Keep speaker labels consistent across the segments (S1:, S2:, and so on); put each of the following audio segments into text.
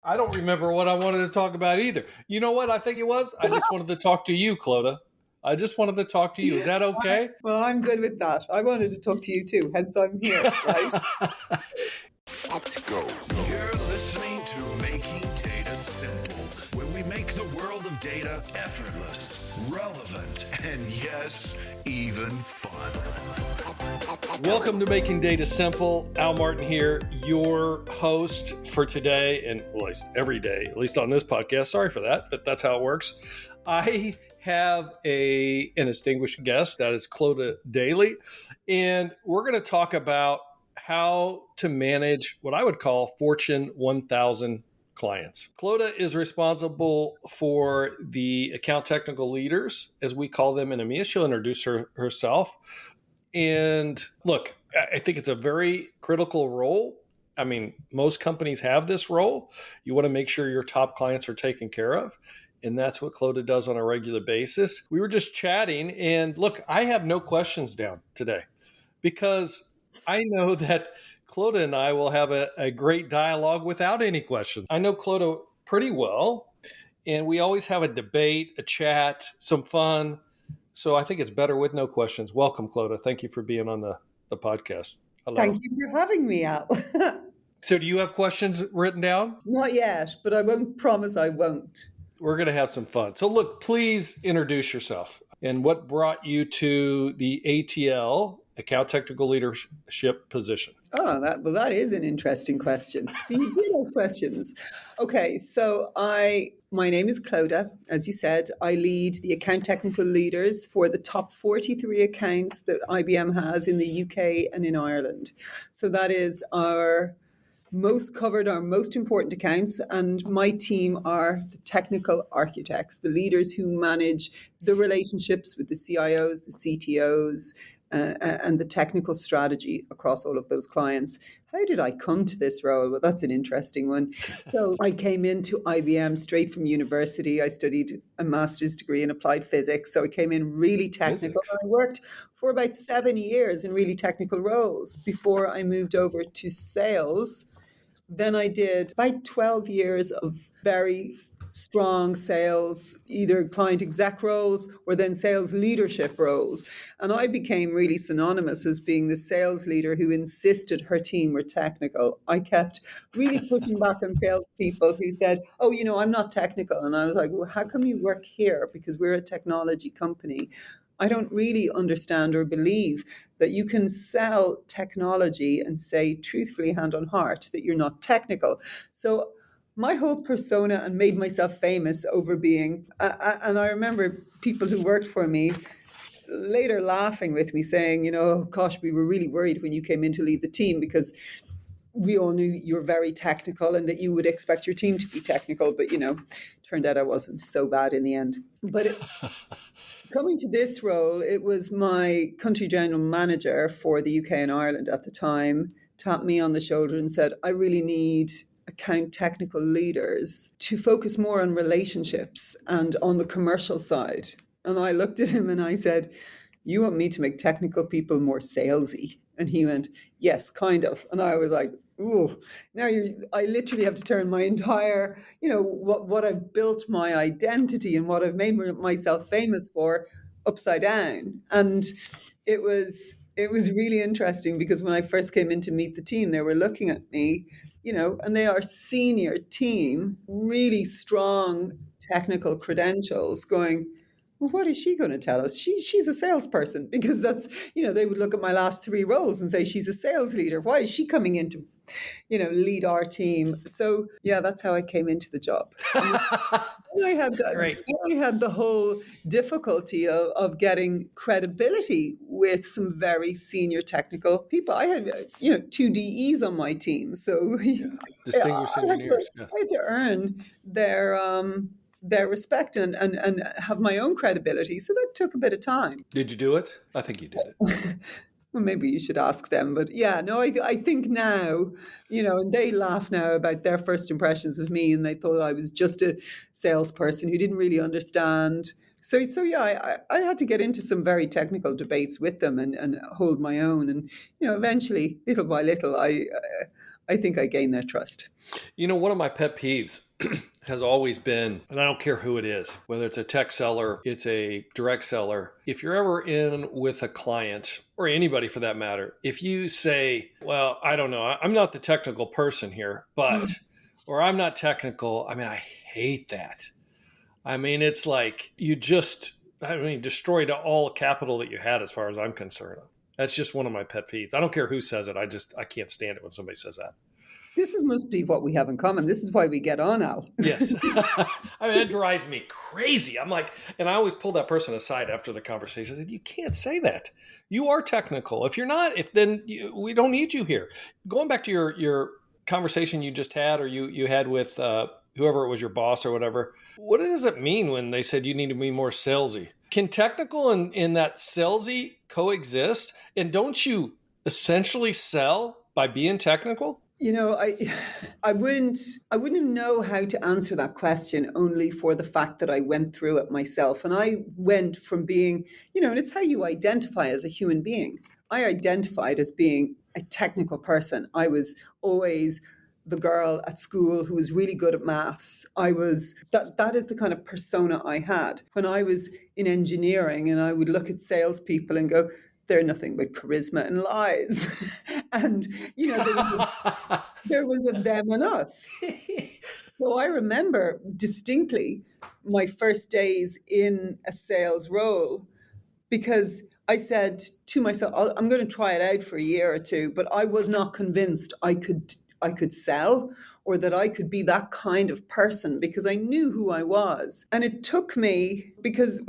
S1: I don't remember what I wanted to talk about either. You know what I think it was? I just wanted to talk to you, Clodah. I just wanted to talk to you. Is that okay?
S2: Well, I'm good with that. I wanted to talk to you too, hence I'm here, right?
S3: Let's go.
S4: You're listening to Making Data Simple, where we make the world of data effortless, relevant, and yes, even fun.
S1: Welcome to Making Data Simple. Al Martin here, your host for today, and at least every day, at least on this podcast. Sorry for that, but that's how it works. I have an distinguished guest, that is Clodagh Daly, and we're going to talk about how to manage what I would call Fortune 1000 clients. Clodah is responsible for the account technical leaders, as we call them in EMEA. She'll introduce herself. And look, I think it's a very critical role. I mean, most companies have this role. You want to make sure your top clients are taken care of. And that's what Clodah does on a regular basis. We were just chatting, and look, I have no questions down today because I know that Clodah and I will have a great dialogue without any questions. I know Clodah pretty well, and we always have a debate, a chat, some fun. So I think it's better with no questions. Welcome, Clodah. Thank you for being on the podcast. Hello.
S2: Thank you for having me, Al.
S1: So do you have questions written down?
S2: Not yet, but I won't promise I won't.
S1: We're going to have some fun. So look, please introduce yourself and what brought you to the ATL, Account Technical Leadership position.
S2: Oh, that is an interesting question. See, you do have questions. Okay, so my name is Clodah. As you said, I lead the account technical leaders for the top 43 accounts that IBM has in the UK and in Ireland. So that is our most important accounts, and my team are the technical architects, the leaders who manage the relationships with the CIOs, the CTOs, and the technical strategy across all of those clients. How did I come to this role? Well, that's an interesting one. So I came into IBM straight from university. I studied a master's degree in applied physics. So I came in really technical. I worked for about 7 years in really technical roles before I moved over to sales. Then I did about 12 years of very strong sales, either client exec roles or then sales leadership roles. And I became really synonymous as being the sales leader who insisted her team were technical. I kept really pushing back on salespeople who said, oh, I'm not technical. And I was like, well, how come you work here? Because we're a technology company. I don't really understand or believe that you can sell technology and say truthfully, hand on heart, that you're not technical. So my whole persona, and made myself famous over being, and I remember people who worked for me later laughing with me saying, oh gosh, we were really worried when you came in to lead the team because we all knew you're very technical and that you would expect your team to be technical. But, turned out I wasn't so bad in the end. But coming to this role, it was my country general manager for the UK and Ireland at the time tapped me on the shoulder and said, I really need account technical leaders to focus more on relationships and on the commercial side. And I looked at him and I said, you want me to make technical people more salesy? And he went, yes, kind of. And I was like, ooh, I literally have to turn my entire, what I've built my identity and what I've made myself famous for upside down. And it was really interesting because when I first came in to meet the team, they were looking at me, and they are senior team, really strong technical credentials going, well, what is she going to tell us? She's a salesperson, because that's, they would look at my last 3 roles and say, she's a sales leader. Why is she coming in to, lead our team? So, yeah, that's how I came into the job. I had the whole difficulty of getting credibility with some very senior technical people. I had, 2 DEs on my team. So
S1: Distinguished engineers.
S2: I had to earn their respect and have my own credibility. So that took a bit of time.
S1: Did you do it? I think you did it.
S2: Well, maybe you should ask them. But yeah, no, I think now, and they laugh now about their first impressions of me, and they thought I was just a salesperson who didn't really understand. So yeah, I had to get into some very technical debates with them and hold my own. And, eventually, little by little, I think I gained their trust.
S1: One of my pet peeves has always been, and I don't care who it is, whether it's a tech seller, it's a direct seller, if you're ever in with a client or anybody for that matter, if you say, well, I don't know, I'm not the technical person here, but, or I'm not technical, I hate that. It's like you just, destroyed all capital that you had as far as I'm concerned. That's just one of my pet peeves. I don't care who says it. I can't stand it when somebody says that.
S2: Must be what we have in common. This is why we get on, Al.
S1: Yes. It drives me crazy. I'm like, and I always pull that person aside after the conversation. I said, you can't say that. You are technical. If you're not, we don't need you here. Going back to your conversation you just had, or you had with whoever it was, your boss or whatever, what does it mean when they said you need to be more salesy? Can technical and that salesy coexist? And don't you essentially sell by being technical?
S2: I wouldn't know how to answer that question, only for the fact that I went through it myself. And I went from being, and it's how you identify as a human being. I identified as being a technical person. I was always the girl at school who was really good at maths. That is the kind of persona I had. When I was in engineering, and I would look at salespeople and go, they're nothing but charisma and lies. And, there was a them and us. So I remember distinctly my first days in a sales role, because I said to myself, I'm going to try it out for a year or two, but I was not convinced I could sell, or that I could be that kind of person, because I knew who I was. And it took me, because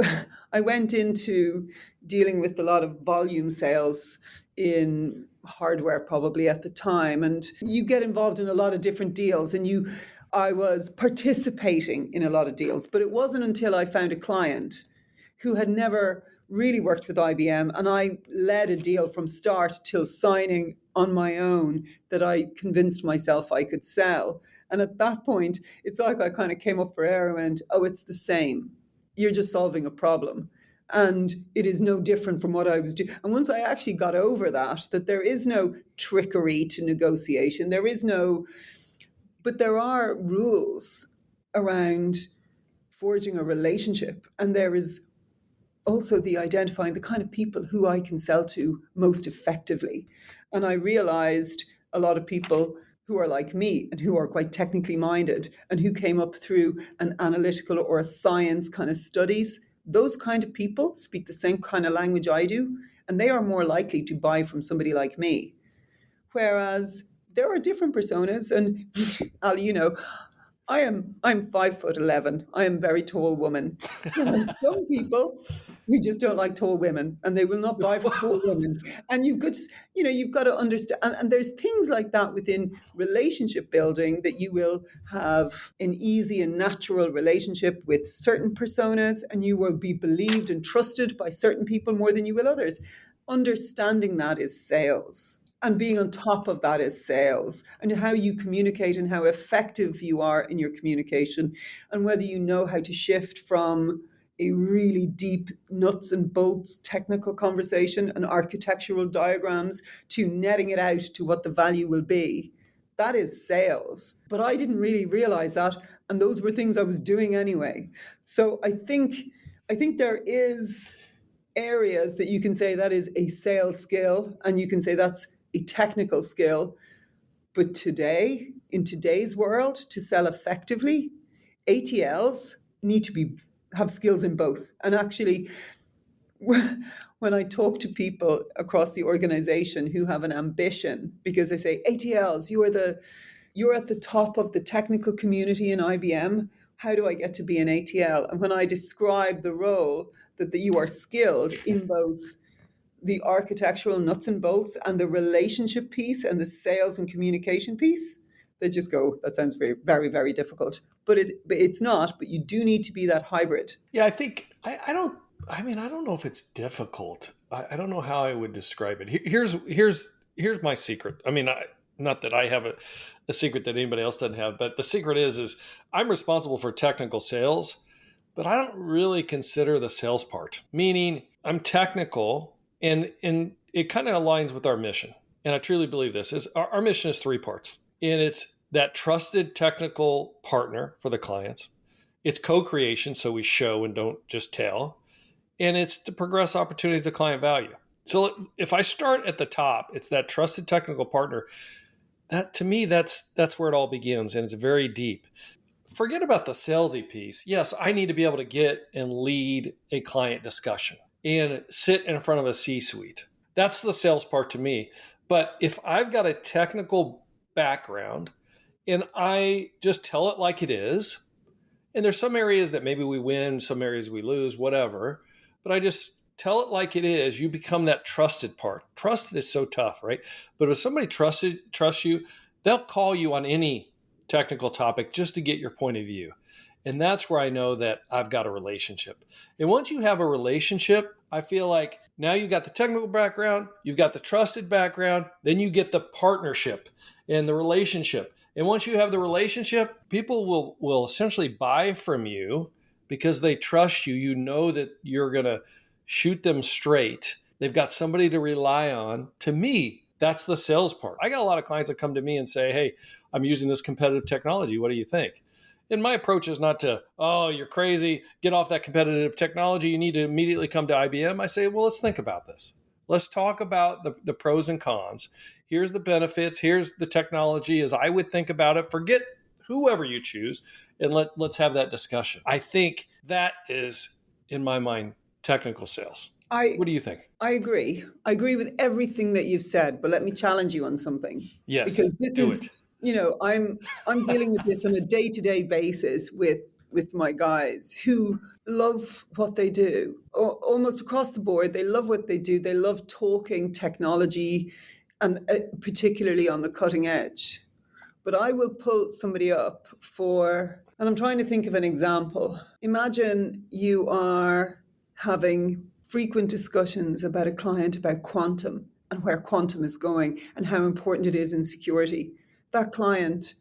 S2: I went into dealing with a lot of volume sales in hardware probably at the time, and you get involved in a lot of different deals, and I was participating in a lot of deals, but it wasn't until I found a client who had never really worked with IBM, and I led a deal from start till signing on my own, that I convinced myself I could sell. And at that point, it's like I kind of came up for air and went, oh, it's the same. You're just solving a problem. And it is no different from what I was doing. And once I actually got over that there is no trickery to negotiation, but there are rules around forging a relationship. And there is also the identifying the kind of people who I can sell to most effectively. And I realized a lot of people who are like me and who are quite technically minded and who came up through an analytical or a science kind of studies, those kind of people speak the same kind of language I do, and they are more likely to buy from somebody like me. Whereas there are different personas, and Al, I'm 5'11". I am a very tall woman. And some people who just don't like tall women, and they will not buy from tall women. And you've got to understand. And there's things like that within relationship building, that you will have an easy and natural relationship with certain personas, and you will be believed and trusted by certain people more than you will others. Understanding that is sales. And being on top of that is sales, and how you communicate and how effective you are in your communication, and whether you know how to shift from a really deep nuts and bolts technical conversation and architectural diagrams to netting it out to what the value will be. That is sales. But I didn't really realize that, and those were things I was doing anyway. So I think there is areas that you can say that is a sales skill, and you can say that's a technical skill. But today, in today's world, to sell effectively, ATLs need to have skills in both. And actually, when I talk to people across the organization who have an ambition, because they say, ATLs, you're at the top of the technical community in IBM. How do I get to be an ATL? And when I describe the role, that you are skilled in both the architectural nuts and bolts and the relationship piece and the sales and communication piece, they just go, that sounds very, very, very difficult. But it's not, but you do need to be that hybrid.
S1: Yeah, I think, I don't know if it's difficult. I don't know how I would describe it. Here's my secret. Not that I have a secret that anybody else doesn't have, but the secret is I'm responsible for technical sales, but I don't really consider the sales part. Meaning I'm technical, and it kind of aligns with our mission. And I truly believe this is our mission is three parts. And it's that trusted technical partner for the clients. It's co-creation, so we show and don't just tell. And it's to progress opportunities to client value. So if I start at the top, it's that trusted technical partner. That to me, that's where it all begins, and it's very deep. Forget about the salesy piece. Yes, I need to be able to get and lead a client discussion and sit in front of a C-suite. That's the sales part to me. But if I've got a technical background and I just tell it like it is, and there's some areas that maybe we win, some areas we lose, whatever, but I just tell it like it is, you become that trusted part. Trusted is so tough, right? But if somebody trusts you, they'll call you on any technical topic just to get your point of view. And that's where I know that I've got a relationship. And once you have a relationship, I feel like now you've got the technical background, you've got the trusted background, then you get the partnership and the relationship. And once you have the relationship, people will essentially buy from you because they trust you. You know that you're going to shoot them straight. They've got somebody to rely on. To me, that's the sales part. I got a lot of clients that come to me and say, hey, I'm using this competitive technology. What do you think? And my approach is not to, oh, you're crazy. Get off that competitive technology. You need to immediately come to IBM. I say, well, let's think about this. Let's talk about the pros and cons. Here's the benefits. Here's the technology as I would think about it. Forget whoever you choose, and let's have that discussion. I think that is, in my mind, technical sales. What do you think?
S2: I agree. I agree with everything that you've said, but let me challenge you on something.
S1: Yes,
S2: because this
S1: do
S2: is,
S1: it.
S2: I'm dealing with this on a day-to-day basis with my guys who love what they do. Almost across the board, they love what they do. They love talking technology, and particularly on the cutting edge. But I will pull somebody up and I'm trying to think of an example. Imagine you are having frequent discussions about a client about quantum and where quantum is going and how important it is in security. That client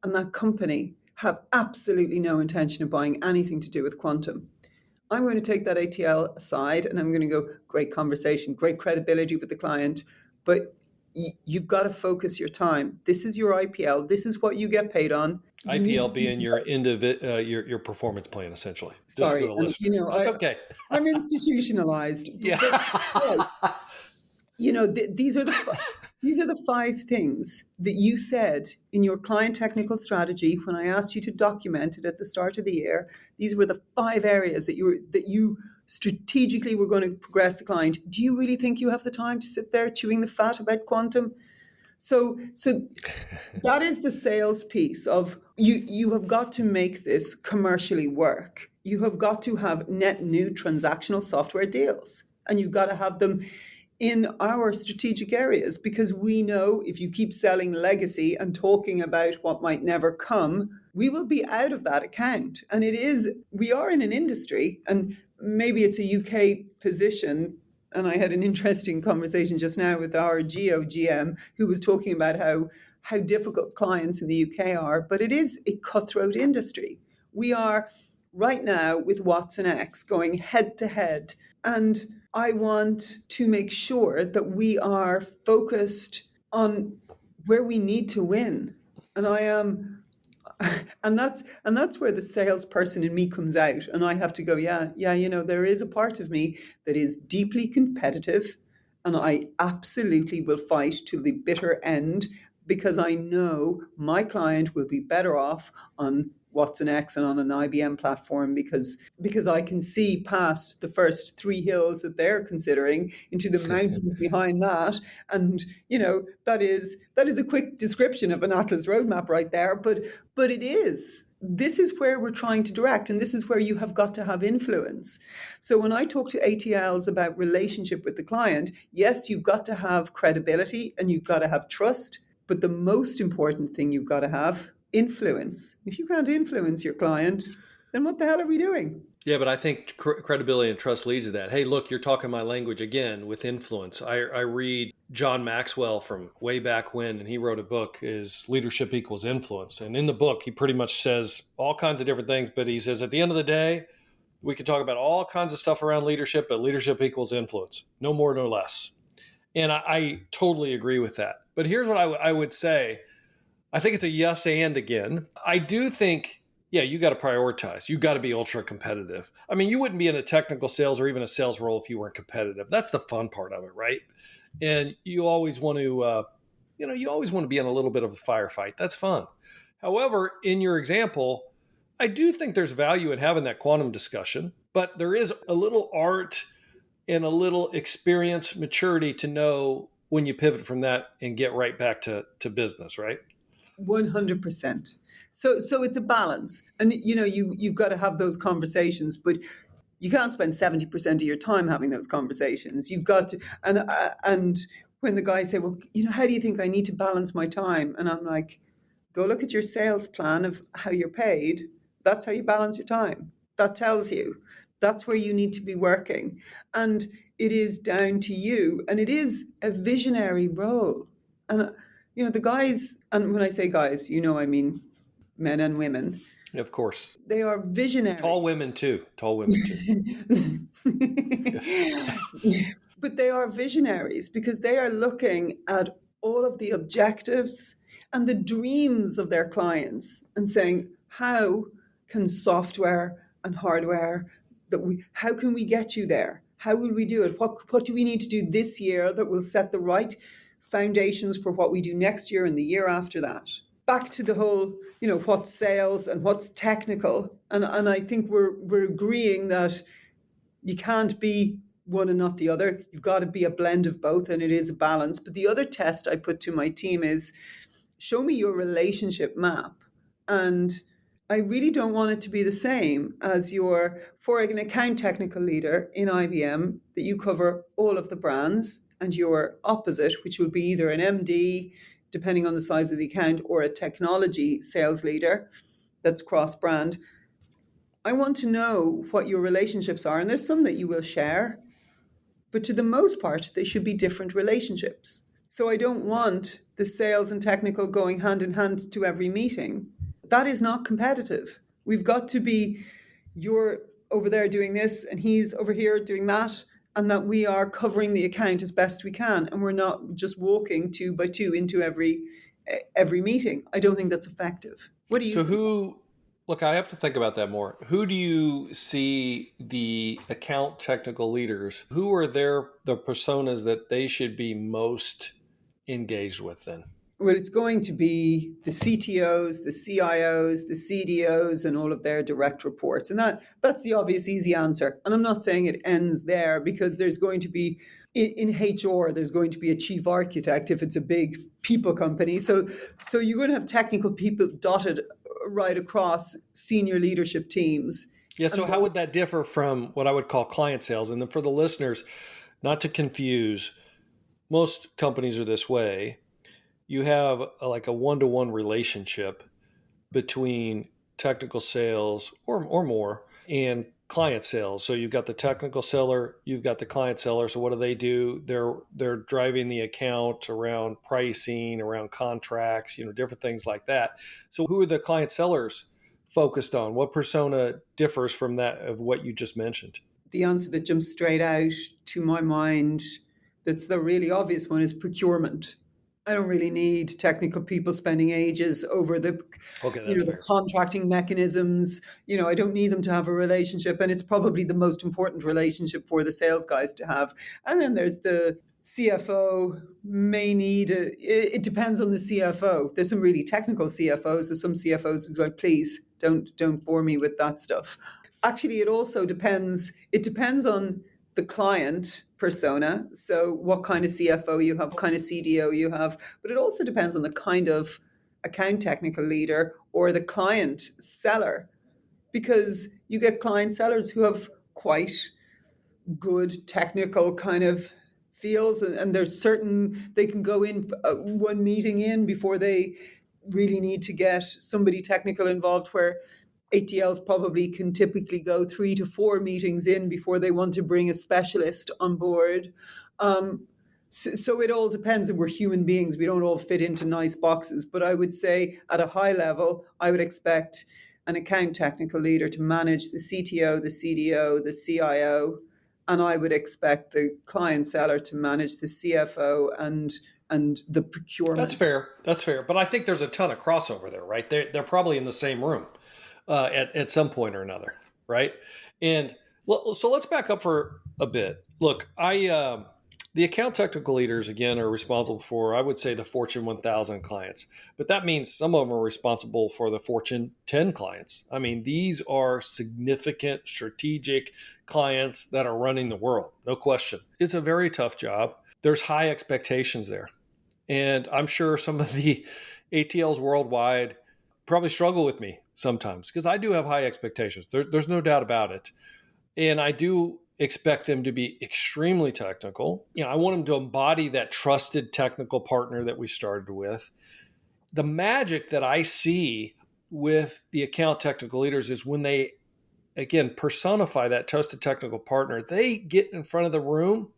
S2: and that company have absolutely no intention of buying anything to do with quantum. I'm going to take that ATL aside and I'm going to go, great conversation, great credibility with the client, but you've got to focus your time. This is your IPL. This is what you get paid on.
S1: IPL being your performance plan, essentially.
S2: Sorry,
S1: just for the listeners. That's okay.
S2: I'm institutionalized.
S1: Yeah.
S2: These are the 5 things that you said in your client technical strategy when I asked you to document it at the start of the year. These were the 5 areas that you strategically were going to progress the client. Do you really think you have the time to sit there chewing the fat about quantum? So that is the sales piece of you have got to make this commercially work. You have got to have net new transactional software deals, and you've got to have them in our strategic areas, because we know if you keep selling legacy and talking about what might never come, we will be out of that account. And we are in an industry, and maybe it's a UK position. And I had an interesting conversation just now with our Geo GM who was talking about how difficult clients in the UK are, but it is a cutthroat industry. We are right now with Watson X going head to head. And I want to make sure that we are focused on where we need to win. And I am, and that's where the salesperson in me comes out. And I have to go, there is a part of me that is deeply competitive, and I absolutely will fight to the bitter end, because I know my client will be better off on Watson X and on an IBM platform, because I can see past the first 3 hills that they're considering into the mountains behind that. And, that is a quick description of an Atlas roadmap right there. But this is where we're trying to direct, and this is where you have got to have influence. So when I talk to ATLs about relationship with the client, yes, you've got to have credibility and you've got to have trust, but the most important thing you've got to have influence. If you can't influence your client, then what the hell are we doing?
S1: Yeah, but I think credibility and trust leads to that. Hey, look, you're talking my language again with influence. I read John Maxwell from way back when, and he wrote a book, is Leadership Equals Influence. And in the book, he pretty much says all kinds of different things, but he says at the end of the day, we can talk about all kinds of stuff around leadership, but leadership equals influence. No more, no less. And I totally agree with that. But here's what I would say. I think it's a yes and again. I do think, yeah, you got to prioritize. You got to be ultra competitive. I mean, you wouldn't be in a technical sales or even a sales role if you weren't competitive. That's the fun part of it, right? And you always want to, you always want to be in a little bit of a firefight. That's fun. However, in your example, I do think there's value in having that quantum discussion, but there is a little art and a little experience, maturity to know when you pivot from that and get right back to business, right?
S2: 100%. So it's a balance. And you've got to have those conversations, but you can't spend 70% of your time having those conversations. You've got to, and when the guys say, well, how do you think I need to balance my time? And I'm like, go look at your sales plan of how you're paid. That's how you balance your time. That tells you. That's where you need to be working. And it is down to you. And it is a visionary role. And, the guys, and when I say guys, I mean men and women.
S1: Of course.
S2: They are visionary.
S1: Tall women too. Yes.
S2: But they are visionaries because they are looking at all of the objectives and the dreams of their clients and saying, how can software and hardware, how can we get you there? How will we do it? What do we need to do this year that will set the right foundations for what we do next year and the year after that? Back to the whole, what's sales and what's technical. And I think we're agreeing that you can't be one and not the other. You've got to be a blend of both, and it is a balance. But the other test I put to my team is, show me your relationship map. And I really don't want it to be the same as for an account technical leader in IBM, that you cover all of the brands, and your opposite, which will be either an MD, depending on the size of the account, or a technology sales leader that's cross-brand. I want to know what your relationships are. And there's some that you will share, but to the most part, they should be different relationships. So I don't want the sales and technical going hand in hand to every meeting. That is not competitive. We've got to be, you're over there doing this and he's over here doing that, and that we are covering the account as best we can. And we're not just walking 2 by 2 into every meeting. I don't think that's effective. What do you think?
S1: Look, I have to think about that more. Who do you see the account technical leaders? Who are the personas that they should be most engaged with then?
S2: Well, it's going to be the CTOs, the CIOs, the CDOs, and all of their direct reports. And that's the obvious, easy answer. And I'm not saying it ends there, because there's going to be, in HR, there's going to be a chief architect if it's a big people company. So you're going to have technical people dotted right across senior leadership teams.
S1: Yeah, so how would that differ from what I would call client sales? And then for the listeners, not to confuse, most companies are this way. You have like a one-to-one relationship between technical sales or more and client sales. So you've got the technical seller, you've got the client seller. So what do? They're driving the account around pricing, around contracts, different things like that. So who are the client sellers focused on? What persona differs from that of what you just mentioned?
S2: The answer that jumps straight out to my mind, that's the really obvious one, is procurement. I don't really need technical people spending ages over the contracting mechanisms. I don't need them to have a relationship, and it's probably the most important relationship for the sales guys to have. And then there's the CFO may need it depends on the CFO. There's some really technical CFOs. There's some CFOs who go, please don't bore me with that stuff. Actually, it also depends. It depends on the client persona. So what kind of CFO you have, what kind of CDO you have, but it also depends on the kind of account technical leader or the client seller, because you get client sellers who have quite good technical kind of feels, and there's certain, they can go in one meeting in before they really need to get somebody technical involved, where ATLs probably can typically go 3 to 4 meetings in before they want to bring a specialist on board. So it all depends, and we're human beings. We don't all fit into nice boxes. But I would say at a high level, I would expect an account technical leader to manage the CTO, the CDO, the CIO, and I would expect the client seller to manage the CFO and and the procurement.
S1: That's fair. That's fair. But I think there's a ton of crossover there, right? They're probably in the same room at some point or another, right? And so let's back up for a bit. Look, the account technical leaders, again, are responsible for, I would say, the Fortune 1000 clients. But that means some of them are responsible for the Fortune 10 clients. I mean, these are significant strategic clients that are running the world, no question. It's a very tough job. There's high expectations there. And I'm sure some of the ATLs worldwide probably struggle with me sometimes because I do have high expectations. There's no doubt about it. And I do expect them to be extremely technical. I want them to embody that trusted technical partner that we started with. The magic that I see with the account technical leaders is when they, again, personify that trusted technical partner, they get in front of the room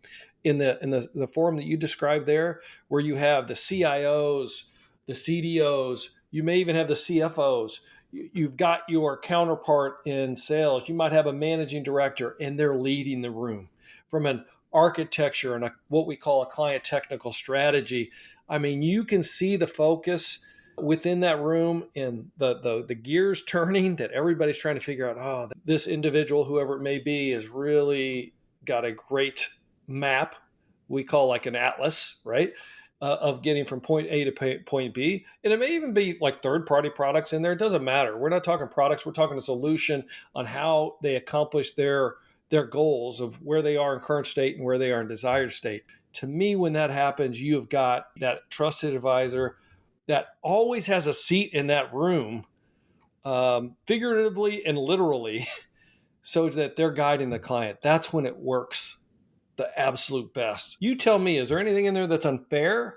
S1: in the forum that you described there, where you have the CIOs, the CDOs, you may even have the CFOs. You've got your counterpart in sales. You might have a managing director, and they're leading the room from an architecture and what we call a client technical strategy. I mean, you can see the focus within that room and the gears turning that everybody's trying to figure out, oh, this individual, whoever it may be, has really got a great map we call like an atlas, right? Of getting from point A to point B. And it may even be like third-party products in there. It doesn't matter. We're not talking products. We're talking a solution on how they accomplish their goals of where they are in current state and where they are in desired state. To me, when that happens, you have got that trusted advisor that always has a seat in that room, figuratively and literally, so that they're guiding the client. That's when it works the absolute best. You tell me, is there anything in there that's unfair?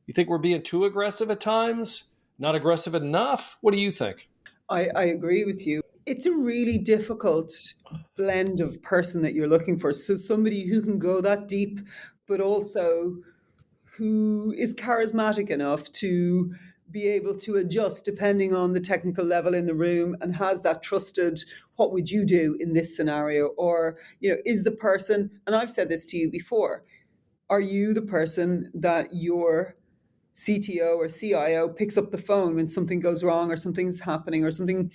S1: You think we're being too aggressive at times? Not aggressive enough? What do you think?
S2: I agree with you. It's a really difficult blend of person that you're looking for. So somebody who can go that deep, but also who is charismatic enough to be able to adjust depending on the technical level in the room and has that trusted, what would you do in this scenario? Or, is the person, and I've said this to you before, are you the person that your CTO or CIO picks up the phone when something goes wrong or something's happening or something,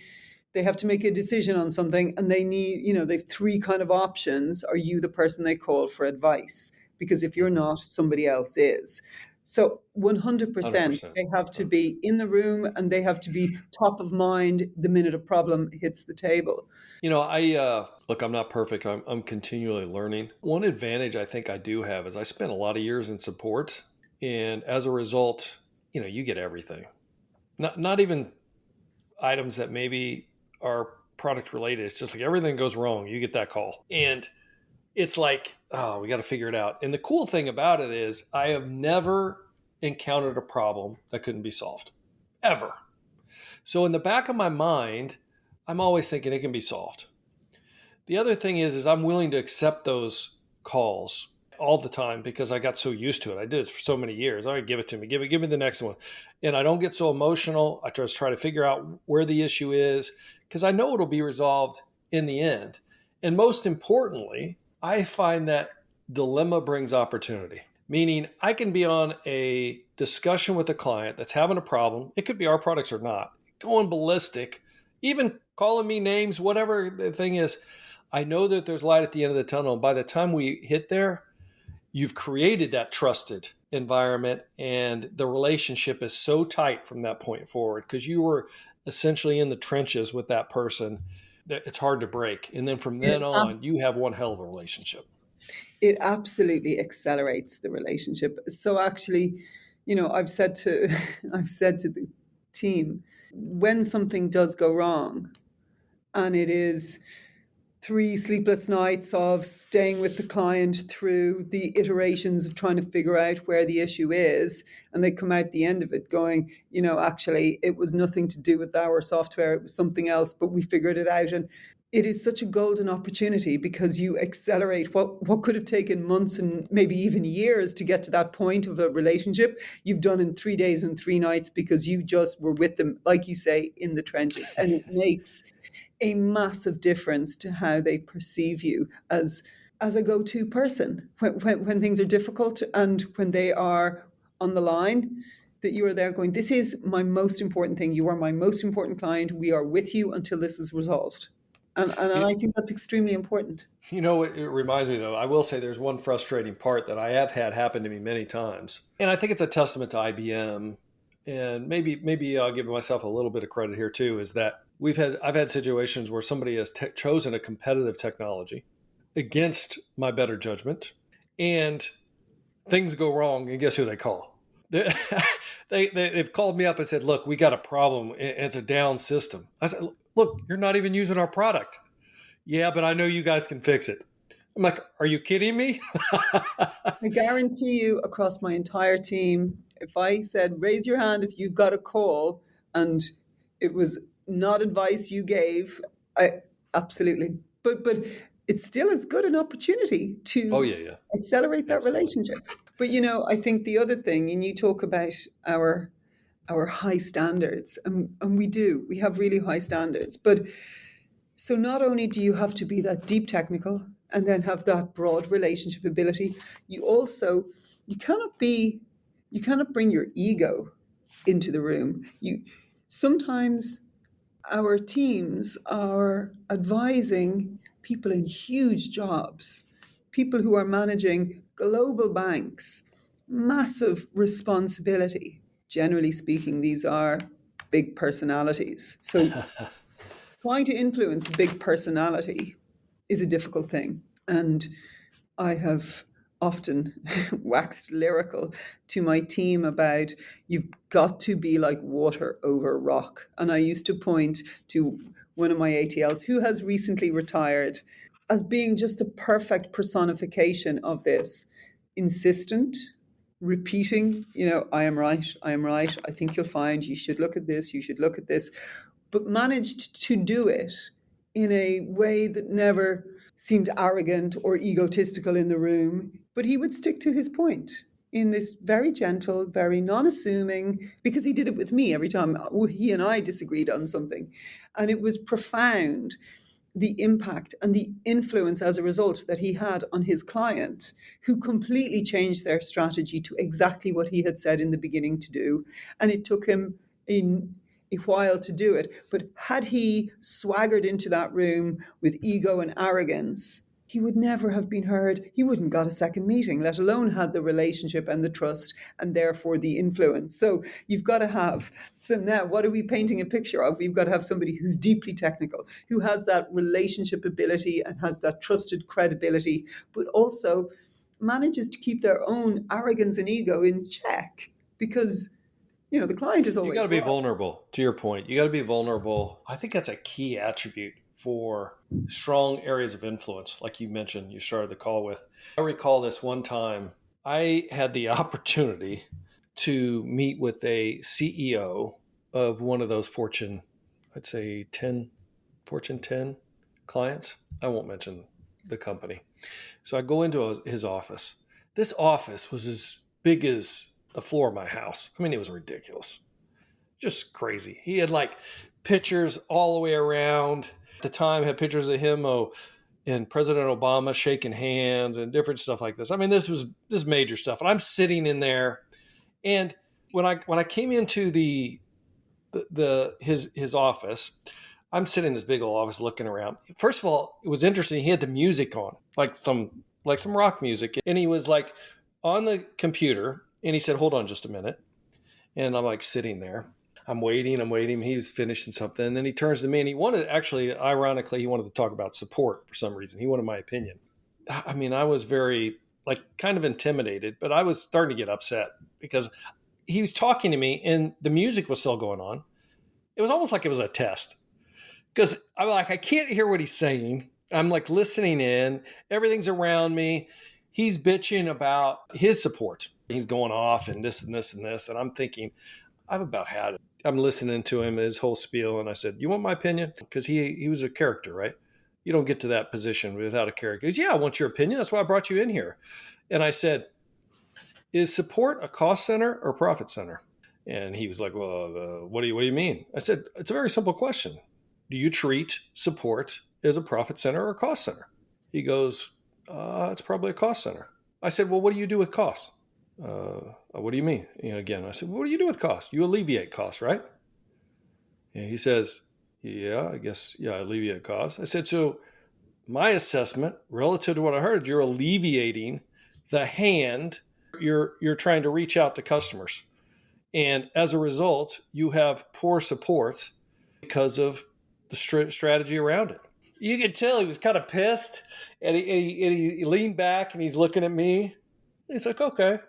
S2: they have to make a decision on something and they need, they've three kind of options. Are you the person they call for advice? Because if you're not, somebody else is. So 100%, they have to be in the room and they have to be top of mind the minute a problem hits the table.
S1: Look, I'm not perfect. I'm continually learning. One advantage I think I do have is I spent a lot of years in support. And as a result, you get everything. Not even items that maybe are product related. It's just like everything goes wrong, you get that call. And it's like, oh, we got to figure it out. And the cool thing about it is I have never encountered a problem that couldn't be solved, ever. So in the back of my mind, I'm always thinking it can be solved. The other thing is I'm willing to accept those calls all the time because I got so used to it. I did it for so many years. All right, give it to me. Give me the next one. And I don't get so emotional. I just try to figure out where the issue is because I know it'll be resolved in the end. And most importantly, I find that dilemma brings opportunity, meaning I can be on a discussion with a client that's having a problem. It could be our products or not, going ballistic, even calling me names, whatever the thing is. I know that there's light at the end of the tunnel. And by the time we hit there, you've created that trusted environment and the relationship is so tight from that point forward because you were essentially in the trenches with that person. It's hard to break. And then from then on, you have one hell of a relationship.
S2: It absolutely accelerates the relationship. So actually, I've said to the team, when something does go wrong and it is 3 sleepless nights of staying with the client through the iterations of trying to figure out where the issue is. And they come out the end of it going, actually, it was nothing to do with our software. It was something else, but we figured it out. And it is such a golden opportunity because you accelerate what could have taken months and maybe even years to get to that point of a relationship. You've done in 3 days and 3 nights because you just were with them, like you say, in the trenches. And it makes a massive difference to how they perceive you as a go-to person when things are difficult and when they are on the line, that you are there going, this is my most important thing. You are my most important client. We are with you until this is resolved. And I think that's extremely important.
S1: You know, it reminds me, though, I will say there's one frustrating part that I have had happen to me many times. And I think it's a testament to IBM. And maybe I'll give myself a little bit of credit here, too, is that I've had situations where somebody has chosen a competitive technology against my better judgment, and things go wrong, and guess who they call? They've called me up and said, look, we got a problem. It's a down system. I said, look, you're not even using our product. Yeah, but I know you guys can fix it. I'm like, are you kidding me?
S2: I guarantee you, across my entire team, if I said, raise your hand if you've got a call and it was not advice you gave, absolutely. But it still is good an opportunity to accelerate that relationship. But, I think the other thing, and you talk about our high standards, and we have really high standards. But so not only do you have to be that deep technical and then have that broad relationship ability, you cannot bring your ego into the room. Sometimes our teams are advising people in huge jobs, people who are managing global banks, massive responsibility. Generally speaking, these are big personalities. So trying to influence a big personality is a difficult thing. And I have often waxed lyrical to my team about, you've got to be like water over rock. And I used to point to one of my ATLs who has recently retired as being just the perfect personification of this. Insistent, repeating, I am right, I think you'll find, you should look at this, you should look at this, but managed to do it in a way that never seemed arrogant or egotistical in the room. But he would stick to his point in this very gentle, very non-assuming, because he did it with me every time he and I disagreed on something. And it was profound, the impact and the influence as a result that he had on his client, who completely changed their strategy to exactly what he had said in the beginning to do. And it took him a while to do it. But had he swaggered into that room with ego and arrogance, he would never have been heard. He wouldn't got a second meeting, let alone had the relationship and the trust and therefore the influence. So you've got to have. So now what are we painting a picture of? We've got to have somebody who's deeply technical, who has that relationship ability and has that trusted credibility, but also manages to keep their own arrogance and ego in check, because the client is always.
S1: You got to be vulnerable. To your point, you got to be vulnerable. I think that's a key attribute for strong areas of influence, like you mentioned, you started the call with. I recall this one time, I had the opportunity to meet with a CEO of one of those Fortune 10 clients. I won't mention the company. So I go into his office. This office was as big as the floor of my house. I mean, it was ridiculous. Just crazy. He had like pictures all the way around. At the time, had pictures of him and President Obama shaking hands and different stuff like this. I mean, this major stuff. And I'm sitting in there, and when I came into his office, I'm sitting in this big old office looking around. First of all, it was interesting. He had the music on, like some rock music, and he was like on the computer, and he said, "Hold on just a minute," and I'm like sitting there. I'm waiting. He was finishing something. And then he turns to me, and ironically, he wanted to talk about support for some reason. He wanted my opinion. I mean, I was very, kind of intimidated, but I was starting to get upset because he was talking to me and the music was still going on. It was almost like it was a test, because I'm like, I can't hear what he's saying. I'm like listening in. Everything's around me. He's bitching about his support. He's going off and this and this and this. And I'm thinking, I've about had it. I'm listening to him, his whole spiel, and I said, "You want my opinion?" Because he was a character, right? You don't get to that position without a character. He goes, "Yeah, I want your opinion. That's why I brought you in here." And I said, "Is support a cost center or profit center?" And he was like, "Well, what do you mean?" I said, "It's a very simple question. Do you treat support as a profit center or a cost center?" He goes, "It's probably a cost center." I said, "Well, what do you do with costs?" What do you mean? Again, I said, what do you do with cost? You alleviate costs, right? And he says, yeah, I guess, yeah, I alleviate costs. I said, so my assessment relative to what I heard, you're alleviating the hand you're trying to reach out to customers. And as a result, you have poor support because of the strategy around it. You could tell he was kind of pissed, and he leaned back and he's looking at me. He's like, okay,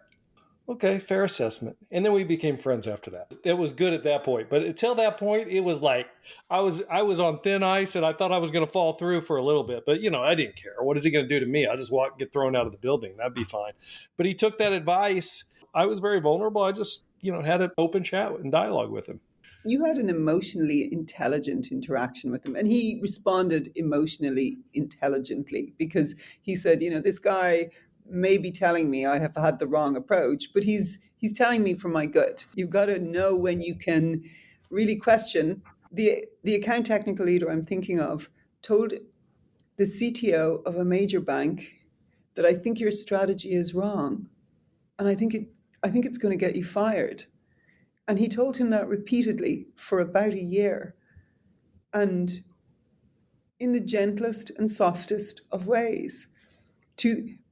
S1: fair assessment. And then we became friends after that. It was good at that point. But until that point, it was like I was on thin ice, and I thought I was going to fall through for a little bit. But, I didn't care. What is he going to do to me? I just get thrown out of the building. That'd be fine. But he took that advice. I was very vulnerable. I just, had an open chat and dialogue with him.
S2: You had an emotionally intelligent interaction with him, and he responded emotionally intelligently because he said, this guy may be telling me I have had the wrong approach, but he's telling me for my good. You've got to know when you can really question. The account technical leader I'm thinking of told the CTO of a major bank that I think your strategy is wrong, and I think it's going to get you fired. And he told him that repeatedly for about a year, and in the gentlest and softest of ways,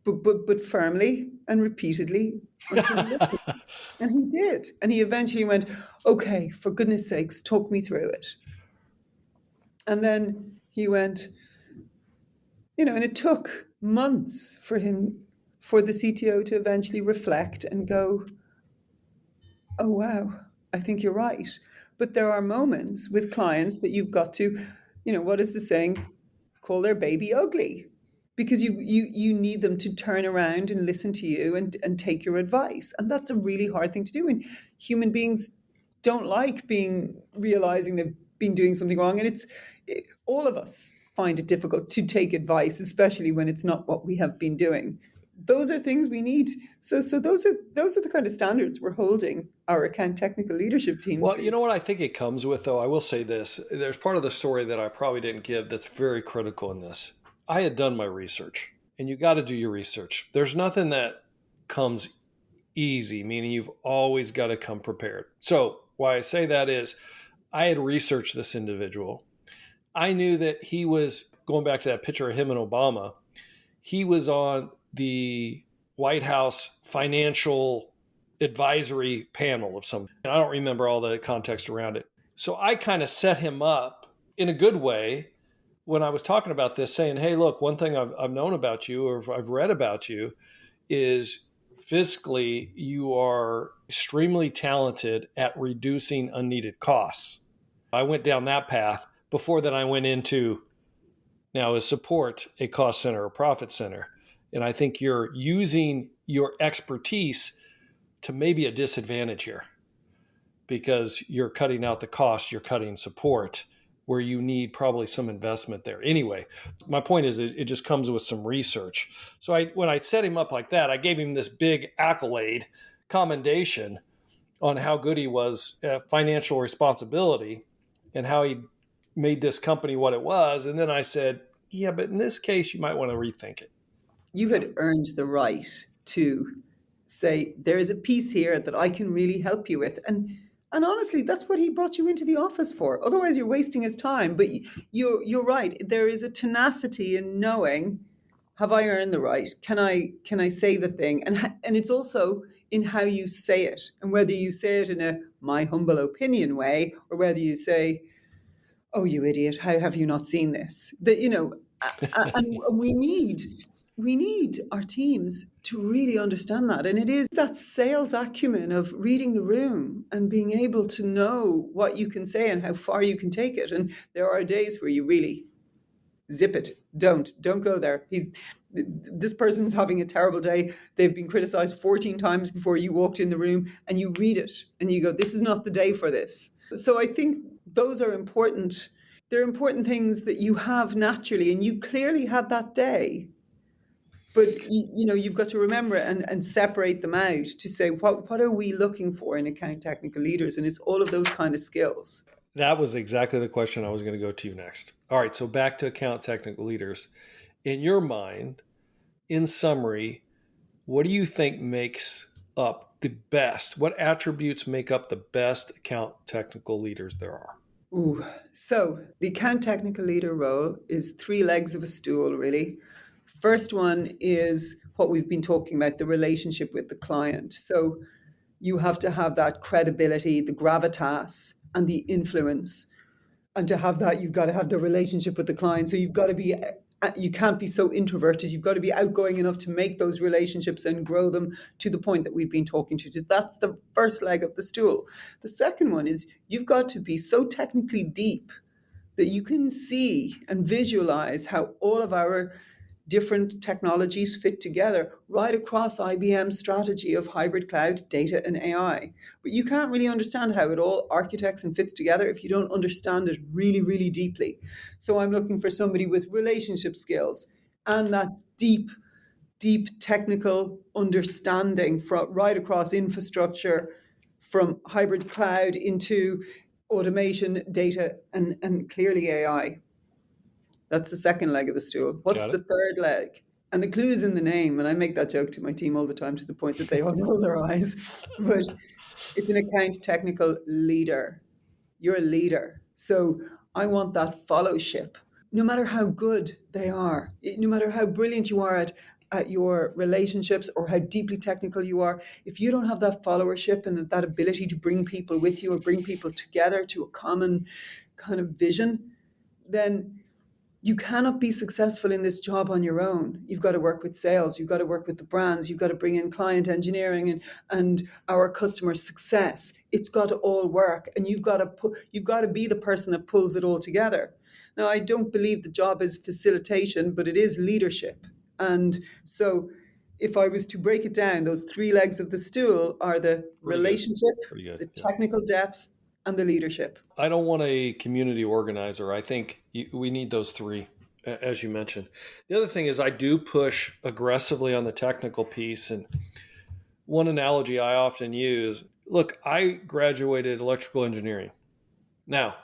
S2: but firmly and repeatedly until he listened. And he did. And he eventually went, okay, for goodness sakes, talk me through it. And then he went, and it took months for the CTO to eventually reflect and go, oh, wow, I think you're right. But there are moments with clients that you've got to, what is the saying? Call their baby ugly. Because you need them to turn around and listen to you and take your advice. And that's a really hard thing to do. And human beings don't like realizing they've been doing something wrong. And all of us find it difficult to take advice, especially when it's not what we have been doing. Those are things we need. So those are the kind of standards we're holding our account technical leadership team
S1: Well,
S2: to.
S1: you know what I think it comes with, though? I will say this. There's part of the story that I probably didn't give that's very critical in this. I had done my research, and you got to do your research. There's nothing that comes easy, meaning you've always got to come prepared. So why I say that is I had researched this individual. I knew that he was, going back to that picture of him and Obama, he was on the White House financial advisory panel of some, and I don't remember all the context around it. So I kind of set him up in a good way when I was talking about this, saying, hey, look, one thing I've known about you, or I've read about you, is fiscally, you are extremely talented at reducing unneeded costs. I went down that path. Before that, I went into, now is support a cost center or profit center? And I think you're using your expertise to maybe a disadvantage here, because you're cutting out the cost, you're cutting support, where you need probably some investment there. Anyway, my point is it just comes with some research. So when I set him up like that, I gave him this big accolade, commendation on how good he was at financial responsibility and how he made this company what it was. And then I said, yeah, but in this case, you might want to rethink it.
S2: You had earned the right to say, there is a piece here that I can really help you with. And honestly, that's what he brought you into the office for. Otherwise, you're wasting his time. But you're right. There is a tenacity in knowing, have I earned the right? Can I say the thing? And it's also in how you say it, and whether you say it in a my humble opinion way, or whether you say, oh, you idiot, how have you not seen this? That and we need our teams to really understand that. And it is that sales acumen of reading the room and being able to know what you can say and how far you can take it. And there are days where you really zip it. Don't go there. This person's having a terrible day. They've been criticized 14 times before you walked in the room, and you read it and you go, this is not the day for this. So I think those are important. They're important things that you have naturally, and you clearly had that day. But you've got to remember it and separate them out to say, what are we looking for in account technical leaders? And it's all of those kind of skills.
S1: That was exactly the question I was going to go to next. All right, so back to account technical leaders. In your mind, in summary, what do you think makes up the best? What attributes make up the best account technical leaders there are?
S2: Ooh. So the account technical leader role is three legs of a stool, really. First one is what we've been talking about, the relationship with the client. So you have to have that credibility, the gravitas, and the influence. And to have that, you've got to have the relationship with the client. So you've got to be, you can't be so introverted. You've got to be outgoing enough to make those relationships and grow them to the point that we've been talking to. That's the first leg of the stool. The second one is you've got to be so technically deep that you can see and visualize how all of our different technologies fit together right across IBM's strategy of hybrid cloud, data, and AI. But you can't really understand how it all architects and fits together if you don't understand it really, really deeply. So I'm looking for somebody with relationship skills and that deep, deep technical understanding from right across infrastructure, from hybrid cloud into automation, data, and clearly AI. That's the second leg of the stool. What's the third leg? And the clue is in the name. And I make that joke to my team all the time to the point that they all roll their eyes. But it's an account technical leader. You're a leader. So I want that fellowship. No matter how good they are, no matter how brilliant you are at your relationships or how deeply technical you are, if you don't have that followership and that ability to bring people with you or bring people together to a common kind of vision, then you cannot be successful in this job on your own. You've got to work with sales. You've got to work with the brands. You've got to bring in client engineering and our customer success. It's got to all work, and you've got to be the person that pulls it all together. Now, I don't believe the job is facilitation, but it is leadership. And so, if I was to break it down, those three legs of the stool are the relationship, the technical depth, and the leadership.
S1: I don't want a community organizer. I think we need those three, as you mentioned. The other thing is I do push aggressively on the technical piece. And one analogy I often use, look, I graduated electrical engineering. Now,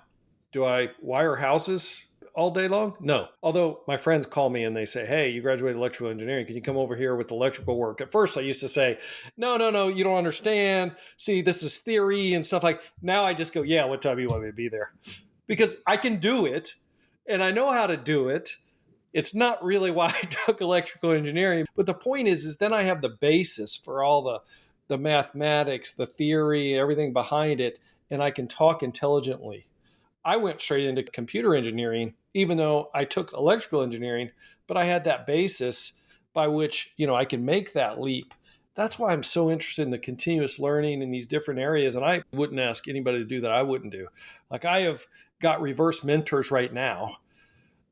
S1: do I wire houses all day long? No. Although my friends call me and they say, hey, you graduated electrical engineering. Can you come over here with electrical work? At first, I used to say, no, you don't understand. See, this is theory and stuff like. Now I just go, yeah, what time do you want me to be there? Because I can do it and I know how to do it. It's not really why I took electrical engineering. But the point is then I have the basis for all the mathematics, the theory, everything behind it, and I can talk intelligently. I went straight into computer engineering, even though I took electrical engineering, but I had that basis by which, I can make that leap. That's why I'm so interested in the continuous learning in these different areas. And I wouldn't ask anybody to do that I wouldn't do. Like I have got reverse mentors right now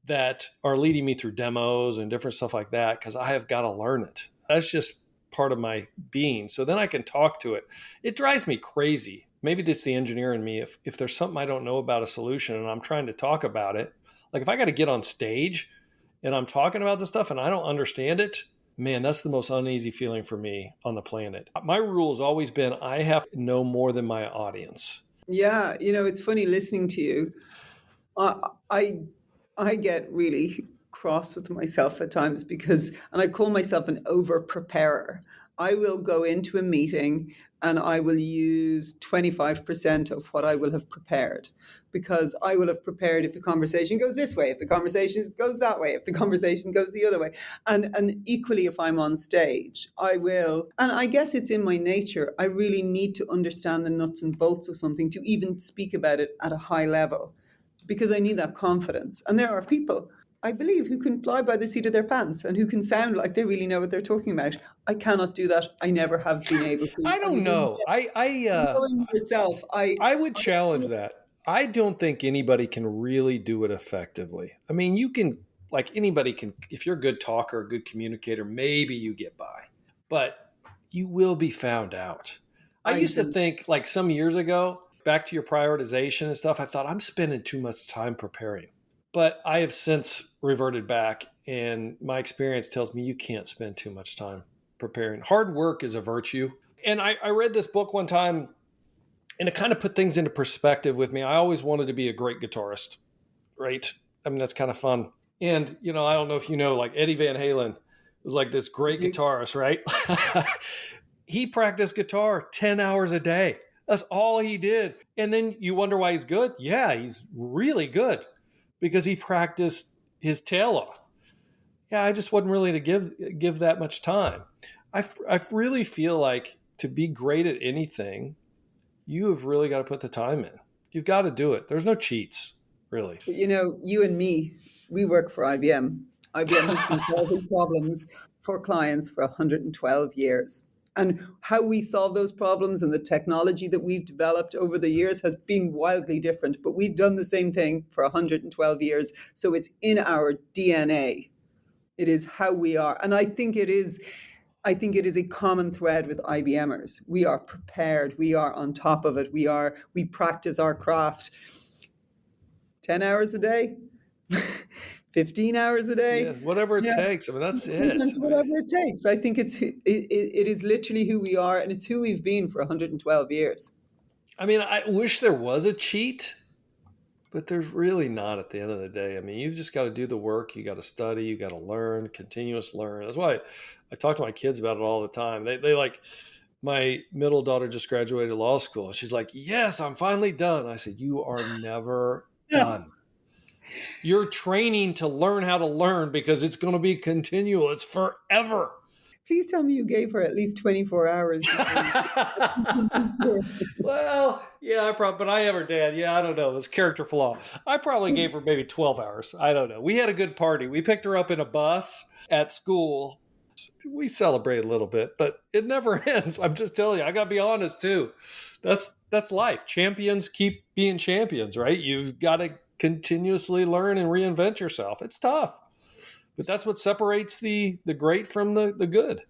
S1: that are leading me through demos and different stuff like that because I have got to learn it. That's just part of my being. So then I can talk to it. It drives me crazy. Maybe that's the engineer in me. If there's something I don't know about a solution and I'm trying to talk about it, like if I got to get on stage and I'm talking about this stuff and I don't understand it, man, that's the most uneasy feeling for me on the planet. My rule has always been I have to know more than my audience.
S2: Yeah, it's funny listening to you. I get really cross with myself at times and I call myself an over-preparer. I will go into a meeting and I will use 25% of what I will have prepared because I will have prepared if the conversation goes this way, if the conversation goes that way, if the conversation goes the other way. And equally, if I'm on stage, I will. And I guess it's in my nature. I really need to understand the nuts and bolts of something to even speak about it at a high level because I need that confidence. And there are people, I believe, who can fly by the seat of their pants and who can sound like they really know what they're talking about. I cannot do that. I never have been able to.
S1: I don't know.
S2: Knowing yourself,
S1: I would challenge that. I don't think anybody can really do it effectively. I mean, you can, like anybody can, if you're a good talker, a good communicator, maybe you get by, but you will be found out. I used to think like some years ago, back to your prioritization and stuff, I thought I'm spending too much time preparing. But I have since reverted back, and my experience tells me you can't spend too much time preparing. Hard work is a virtue. And I read this book one time, and it kind of put things into perspective with me. I always wanted to be a great guitarist, right? I mean, that's kind of fun. And, I don't know if you know, like Eddie Van Halen was like this great guitarist, right? he practiced guitar 10 hours a day. That's all he did. And then you wonder why he's good. Yeah, he's really good because he practiced his tail off. Yeah, I just wasn't really to give that much time. I really feel like to be great at anything, you have really got to put the time in. You've got to do it. There's no cheats, really.
S2: But you and me, we work for IBM. IBM has been solving problems for clients for 112 years. And how we solve those problems and the technology that we've developed over the years has been wildly different. But we've done the same thing for 112 years. So it's in our DNA. It is how we are. And I think it is a common thread with IBMers. We are prepared. We are on top of it. We practice our craft 10 hours a day, 15 hours a day.
S1: Yeah, whatever it takes. I mean, that's
S2: sometimes
S1: it.
S2: whatever it takes. I think it is literally who we are, and it's who we've been for 112 years.
S1: I mean, I wish there was a cheat, but there's really not at the end of the day. I mean, you've just got to do the work. You got to study. You got to learn, continuous learn. That's why I talk to my kids about it all the time. They like, my middle daughter just graduated law school. She's like, yes, I'm finally done. I said, you are never done. You're training to learn how to learn because it's going to be continual. It's forever.
S2: Please tell me you gave her at least 24 hours.
S1: Well, yeah, but I have her dad. Yeah, I don't know. That's character flaw. I probably gave her maybe 12 hours. I don't know. We had a good party. We picked her up in a bus at school. We celebrate a little bit, but it never ends. I'm just telling you, I got to be honest too. That's life. Champions keep being champions, right? You've got to continuously learn and reinvent yourself. It's tough, but that's what separates the great from the good.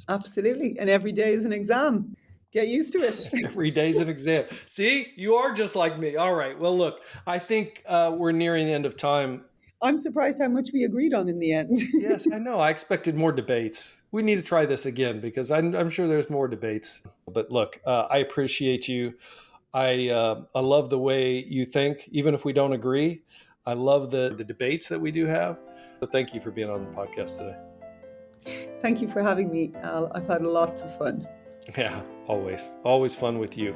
S2: Absolutely. And every day is an exam. Get used to it.
S1: Every day's an exam. See, you are just like me. All right. Well, look, I think we're nearing the end of time.
S2: I'm surprised how much we agreed on in the end.
S1: Yes, I know. I expected more debates. We need to try this again because I'm sure there's more debates. But look, I appreciate you. I love the way you think, even if we don't agree. I love the debates that we do have. So thank you for being on the podcast today.
S2: Thank you for having me, Al. I've had lots of fun.
S1: Yeah, always. Always fun with you.